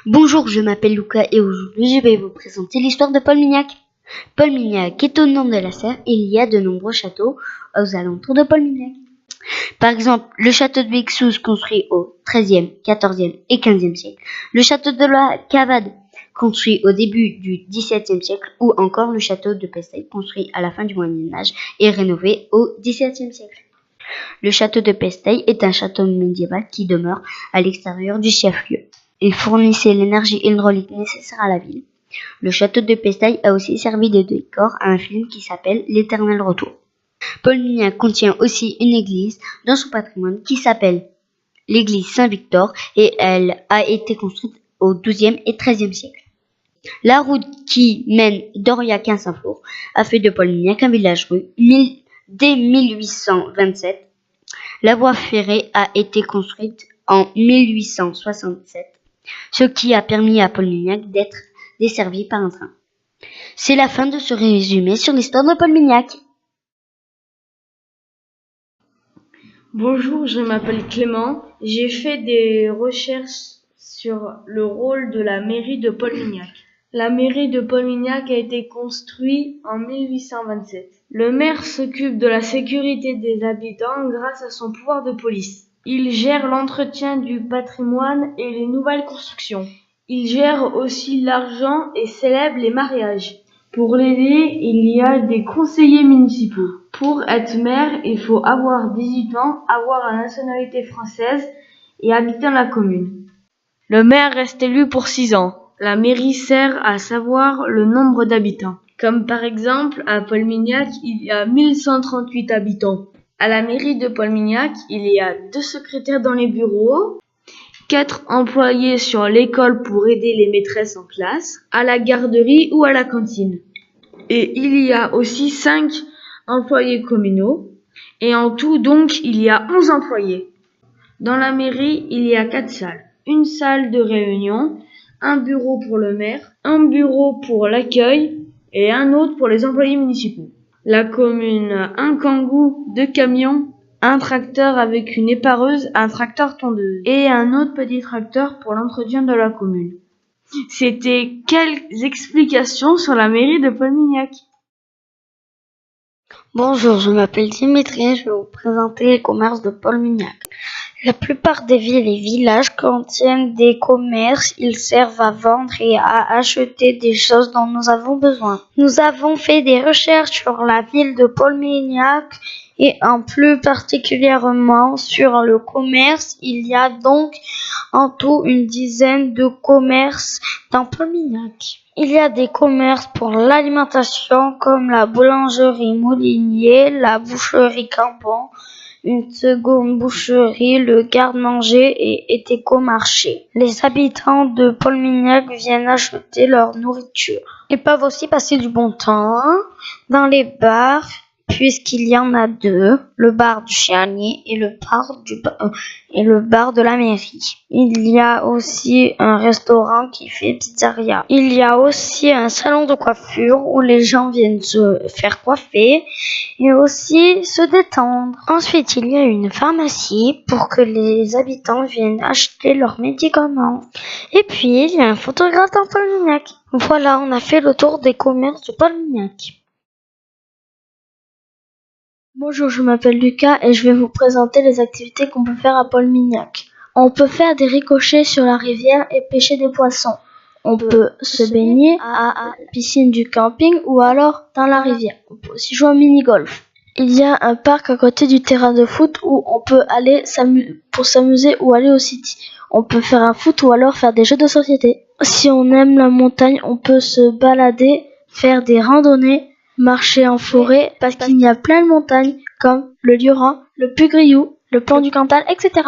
Bonjour, je m'appelle Lucas et aujourd'hui je vais vous présenter l'histoire de Paul Mignac. Paul Mignac est au nord de la Sarre et il y a de nombreux châteaux aux alentours de Paul Mignac. Par exemple, le château de Vexous construit au XIIIe, XIVe et XVe siècle, le château de la Cavade construit au début du XVIIe siècle ou encore le château de Pesteil construit à la fin du Moyen-Âge et rénové au XVIIe siècle. Le château de Pesteil est un château médiéval qui demeure à l'extérieur du chef-lieu. Il fournissait l'énergie hydraulique nécessaire à la ville. Le château de Pesteil a aussi servi de décor à un film qui s'appelle L'Éternel Retour. Paul Mignac contient aussi une église dans son patrimoine qui s'appelle l'église Saint-Victor et elle a été construite au XIIe et XIIIe siècle. La route qui mène d'Aurillac à Saint-Flour a fait de Paul Mignac un village-rue dès 1827. La voie ferrée a été construite en 1867. Ce qui a permis à Paul Mignac d'être desservi par un train. C'est la fin de ce résumé sur l'histoire de Paul Mignac. Bonjour, je m'appelle Clément. J'ai fait des recherches sur le rôle de la mairie de Paul Mignac. La mairie de Paul Mignac a été construite en 1827. Le maire s'occupe de la sécurité des habitants grâce à son pouvoir de police. Il gère l'entretien du patrimoine et les nouvelles constructions. Il gère aussi l'argent et célèbre les mariages. Pour l'aider, il y a des conseillers municipaux. Pour être maire, il faut avoir 18 ans, avoir la nationalité française et habiter dans la commune. Le maire reste élu pour 6 ans. La mairie sert à savoir le nombre d'habitants. Comme par exemple, à Paul Mignac, il y a 1138 habitants. À la mairie de Paul Mignac, il y a 2 secrétaires dans les bureaux, 4 employés sur l'école pour aider les maîtresses en classe, à la garderie ou à la cantine. Et il y a aussi 5 employés communaux. Et en tout, donc, il y a 11 employés. Dans la mairie, il y a 4 salles. Une salle de réunion, un bureau pour le maire, un bureau pour l'accueil et un autre pour les employés municipaux. La commune a un kangou, 2 camions, un tracteur avec une épareuse, un tracteur tondeuse et un autre petit tracteur pour l'entretien de la commune. C'était quelques explications sur la mairie de Paul Mignac. Bonjour, je m'appelle Dimitri, je vais vous présenter les commerces de Paul Mignac. La plupart des villes et villages contiennent des commerces. Ils servent à vendre et à acheter des choses dont nous avons besoin. Nous avons fait des recherches sur la ville de Paul Mignac et en plus particulièrement sur le commerce. Il y a donc en tout une dizaine de commerces dans Paul Mignac. Il y a des commerces pour l'alimentation comme la boulangerie Moulinier, la boucherie Cambon, une seconde boucherie, le garde-manger et éco-marché. Les habitants de Paul Mignac viennent acheter leur nourriture. Ils peuvent aussi passer du bon temps dans les bars, puisqu'il y en a 2, le bar du Chianier et le bar de la mairie. Il y a aussi un restaurant qui fait pizzeria. Il y a aussi un salon de coiffure où les gens viennent se faire coiffer et aussi se détendre. Ensuite, il y a une pharmacie pour que les habitants viennent acheter leurs médicaments. Et puis, il y a un photographe dans Paul Mignac. Voilà, on a fait le tour des commerces de Paul Mignac. Bonjour, je m'appelle Lucas et je vais vous présenter les activités qu'on peut faire à Paul Mignac. On peut faire des ricochets sur la rivière et pêcher des poissons. On peut se baigner à la piscine du camping ou alors dans la rivière. On peut aussi jouer au mini-golf. Il y a un parc à côté du terrain de foot où on peut aller pour s'amuser ou aller au city. On peut faire un foot ou alors faire des jeux de société. Si on aime la montagne, on peut se balader, faire des randonnées, marcher en forêt parce qu'il y a plein de montagnes comme le Lioran, le Puy-Griou, le Plan du Cantal, etc.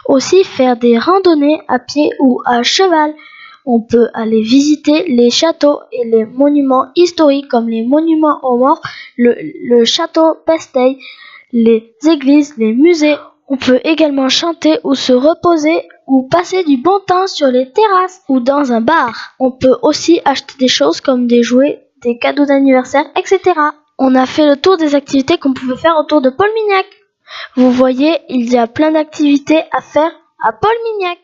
Aussi faire des randonnées à pied ou à cheval. On peut aller visiter les châteaux et les monuments historiques comme les monuments aux morts, le château Pesteil, les églises, les musées. On peut également chanter ou se reposer ou passer du bon temps sur les terrasses ou dans un bar. On peut aussi acheter des choses comme des jouets, des cadeaux d'anniversaire, etc. On a fait le tour des activités qu'on pouvait faire autour de Paul Mignac. Vous voyez, il y a plein d'activités à faire à Paul Mignac.